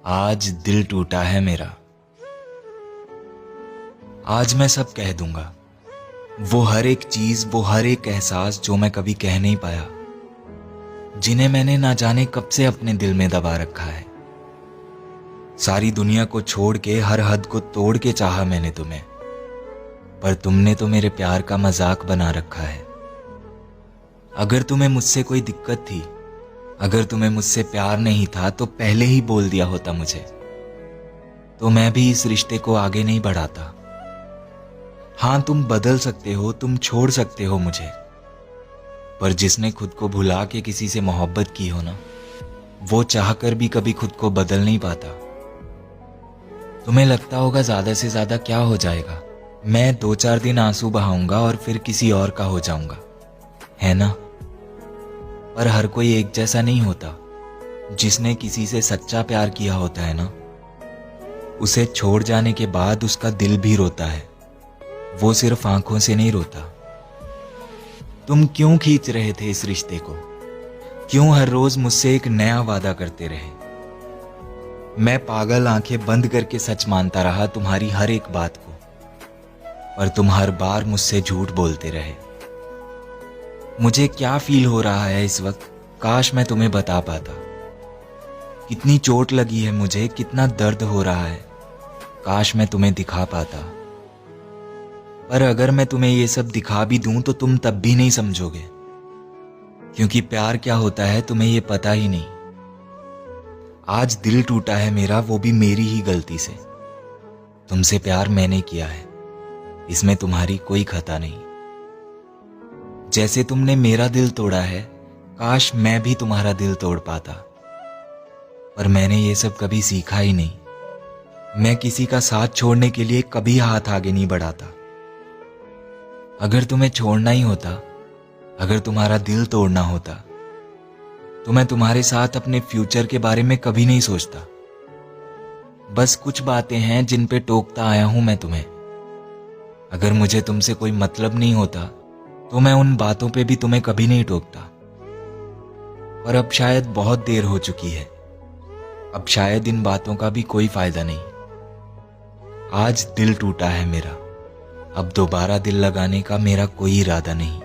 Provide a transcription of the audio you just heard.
आज दिल टूटा है मेरा। आज मैं सब कह दूंगा, वो हर एक चीज, वो हर एक एहसास जो मैं कभी कह नहीं पाया, जिन्हें मैंने ना जाने कब से अपने दिल में दबा रखा है। सारी दुनिया को छोड़ के, हर हद को तोड़ के चाहा मैंने तुम्हें, पर तुमने तो मेरे प्यार का मजाक बना रखा है। अगर तुम्हें मुझसे कोई दिक्कत थी, अगर तुम्हें मुझसे प्यार नहीं था तो पहले ही बोल दिया होता मुझे, तो मैं भी इस रिश्ते को आगे नहीं बढ़ाता। हाँ, तुम बदल सकते हो, तुम छोड़ सकते हो मुझे, पर जिसने खुद को भुला के किसी से मोहब्बत की हो ना, वो चाहकर भी कभी खुद को बदल नहीं पाता। तुम्हें लगता होगा ज्यादा से ज्यादा क्या हो जाएगा, मैं 2-4 दिन आंसू बहाऊंगा और फिर किसी और का हो जाऊंगा, है ना? पर हर कोई एक जैसा नहीं होता। जिसने किसी से सच्चा प्यार किया होता है ना, उसे छोड़ जाने के बाद उसका दिल भी रोता है, वो सिर्फ आंखों से नहीं रोता। तुम क्यों खींच रहे थे इस रिश्ते को? क्यों हर रोज मुझसे एक नया वादा करते रहे? मैं पागल आंखें बंद करके सच मानता रहा तुम्हारी हर एक बात को, पर तुम हर बार मुझसे झूठ बोलते रहे। मुझे क्या फील हो रहा है इस वक्त, काश मैं तुम्हें बता पाता। कितनी चोट लगी है मुझे, कितना दर्द हो रहा है, काश मैं तुम्हें दिखा पाता। पर अगर मैं तुम्हें ये सब दिखा भी दूं तो तुम तब भी नहीं समझोगे, क्योंकि प्यार क्या होता है तुम्हें ये पता ही नहीं। आज दिल टूटा है मेरा, वो भी मेरी ही गलती से। तुमसे प्यार मैंने किया है, इसमें तुम्हारी कोई खता नहीं। जैसे तुमने मेरा दिल तोड़ा है, काश मैं भी तुम्हारा दिल तोड़ पाता, पर मैंने ये सब कभी सीखा ही नहीं। मैं किसी का साथ छोड़ने के लिए कभी हाथ आगे नहीं बढ़ाता। अगर तुम्हें छोड़ना ही होता, अगर तुम्हारा दिल तोड़ना होता, तो मैं तुम्हारे साथ अपने फ्यूचर के बारे में कभी नहीं सोचता। बस कुछ बातें हैं जिन पे टोकता आया हूं मैं तुम्हें। अगर मुझे तुमसे कोई मतलब नहीं होता तो मैं उन बातों पे भी तुम्हें कभी नहीं टोकता। पर अब शायद बहुत देर हो चुकी है, अब शायद इन बातों का भी कोई फायदा नहीं। आज दिल टूटा है मेरा, अब दोबारा दिल लगाने का मेरा कोई इरादा नहीं।